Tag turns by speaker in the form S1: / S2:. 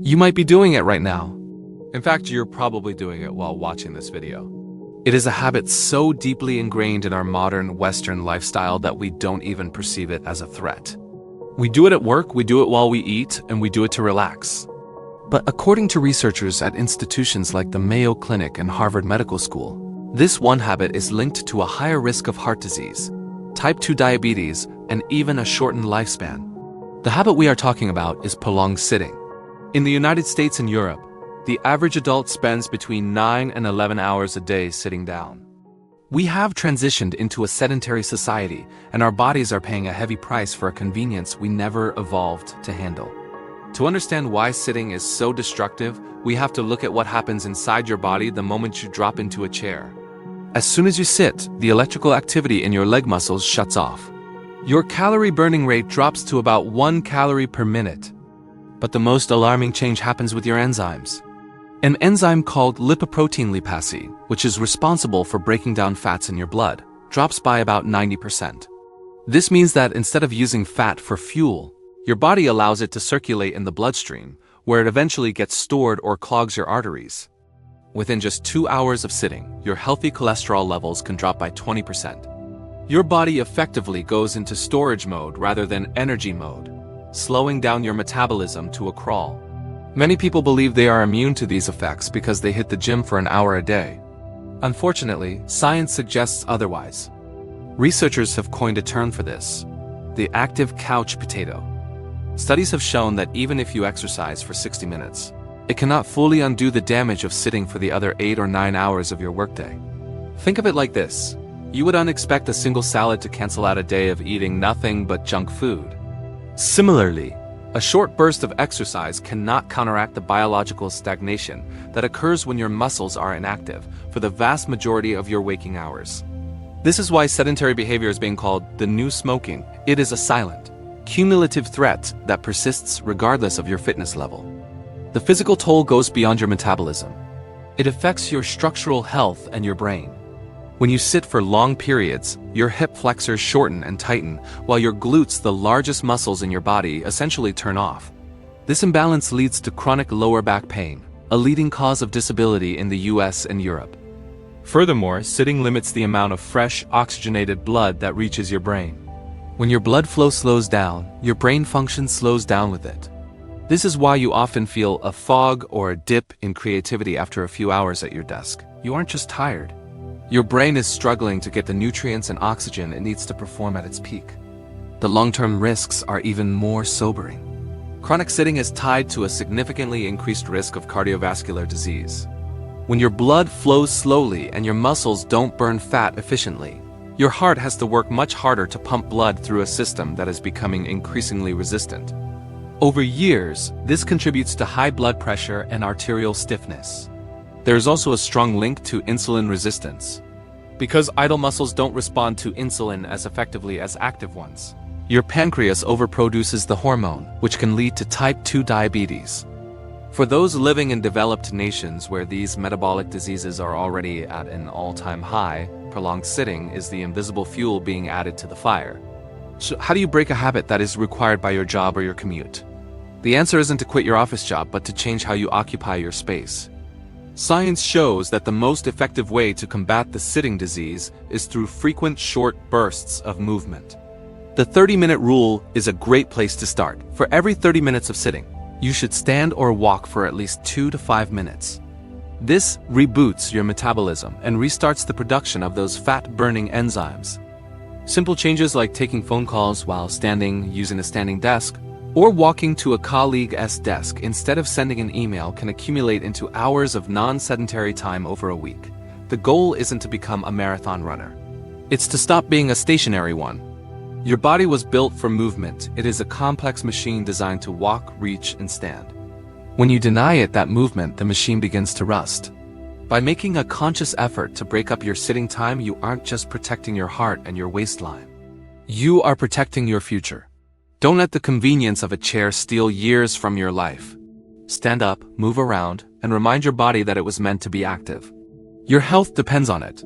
S1: You might be doing it right now. In fact, you're probably doing it while watching this video. It is a habit so deeply ingrained in our modern Western lifestyle that we don't even perceive it as a threat. We do it at work, we do it while we eat, and we do it to relax. But according to researchers at institutions like the Mayo Clinic and Harvard Medical School, this one habit is linked to a higher risk of heart disease, type 2 diabetes, and even a shortened lifespan. The habit we are talking about is prolonged sitting. In the United States and Europe, the average adult spends between 9 and 11 hours a day sitting down. We have transitioned into a sedentary society, and our bodies are paying a heavy price for a convenience we never evolved to handle. To understand why sitting is so destructive, we have to look at what happens inside your body the moment you drop into a chair. As soon as you sit, the electrical activity in your leg muscles shuts off. Your calorie burning rate drops to about 1 calorie per minute. But the most alarming change happens with your enzymes. An enzyme called lipoprotein lipase, which is responsible for breaking down fats in your blood, drops by about 90%. This means that instead of using fat for fuel, your body allows it to circulate in the bloodstream, where it eventually gets stored or clogs your arteries. Within just 2 hours of sitting, your healthy cholesterol levels can drop by 20%. Your body effectively goes into storage mode rather than energy mode, slowing down your metabolism to a crawl. Many people believe they are immune to these effects because they hit the gym for an hour a day. Unfortunately, science suggests otherwise. Researchers have coined a term for this: the active couch potato. Studies have shown that even if you exercise for 60 minutes, it cannot fully undo the damage of sitting for the other 8 or 9 hours of your workday. Think of it like this: you would unexpect a single salad to cancel out a day of eating nothing but junk food. Similarly, a short burst of exercise cannot counteract the biological stagnation that occurs when your muscles are inactive for the vast majority of your waking hours. This is why sedentary behavior is being called the new smoking. It is a silent, cumulative threat that persists regardless of your fitness level. The physical toll goes beyond your metabolism. It affects your structural health and your brain. When you sit for long periods, your hip flexors shorten and tighten, while your glutes, the largest muscles in your body, essentially turn off. This imbalance leads to chronic lower back pain, a leading cause of disability in the US and Europe. Furthermore, sitting limits the amount of fresh, oxygenated blood that reaches your brain. When your blood flow slows down, your brain function slows down with it. This is why you often feel a fog or a dip in creativity after a few hours at your desk. You aren't just tired. Your brain is struggling to get the nutrients and oxygen it needs to perform at its peak. The long-term risks are even more sobering. Chronic sitting is tied to a significantly increased risk of cardiovascular disease. When your blood flows slowly and your muscles don't burn fat efficiently, your heart has to work much harder to pump blood through a system that is becoming increasingly resistant. Over years, this contributes to high blood pressure and arterial stiffness. There is also a strong link to insulin resistance. Because idle muscles don't respond to insulin as effectively as active ones, your pancreas overproduces the hormone, which can lead to type 2 diabetes. For those living in developed nations where these metabolic diseases are already at an all-time high, prolonged sitting is the invisible fuel being added to the fire. So how do you break a habit that is required by your job or your commute? The answer isn't to quit your office job, but to change how you occupy your space. Science shows that the most effective way to combat the sitting disease is through frequent short bursts of movement. The 30-minute rule is a great place to start. For every 30 minutes of sitting, you should stand or walk for at least 2 to 5 minutes. This reboots your metabolism and restarts the production of those fat-burning enzymes. Simple changes like taking phone calls while standing, using a standing desk, or walking to a colleague's desk instead of sending an email can accumulate into hours of non-sedentary time over a week. The goal isn't to become a marathon runner. It's to stop being a stationary one. Your body was built for movement. It is a complex machine designed to walk, reach, and stand. When you deny it that movement, the machine begins to rust. By making a conscious effort to break up your sitting time, you aren't just protecting your heart and your waistline. You are protecting your future. Don't let the convenience of a chair steal years from your life. Stand up, move around, and remind your body that it was meant to be active. Your health depends on it.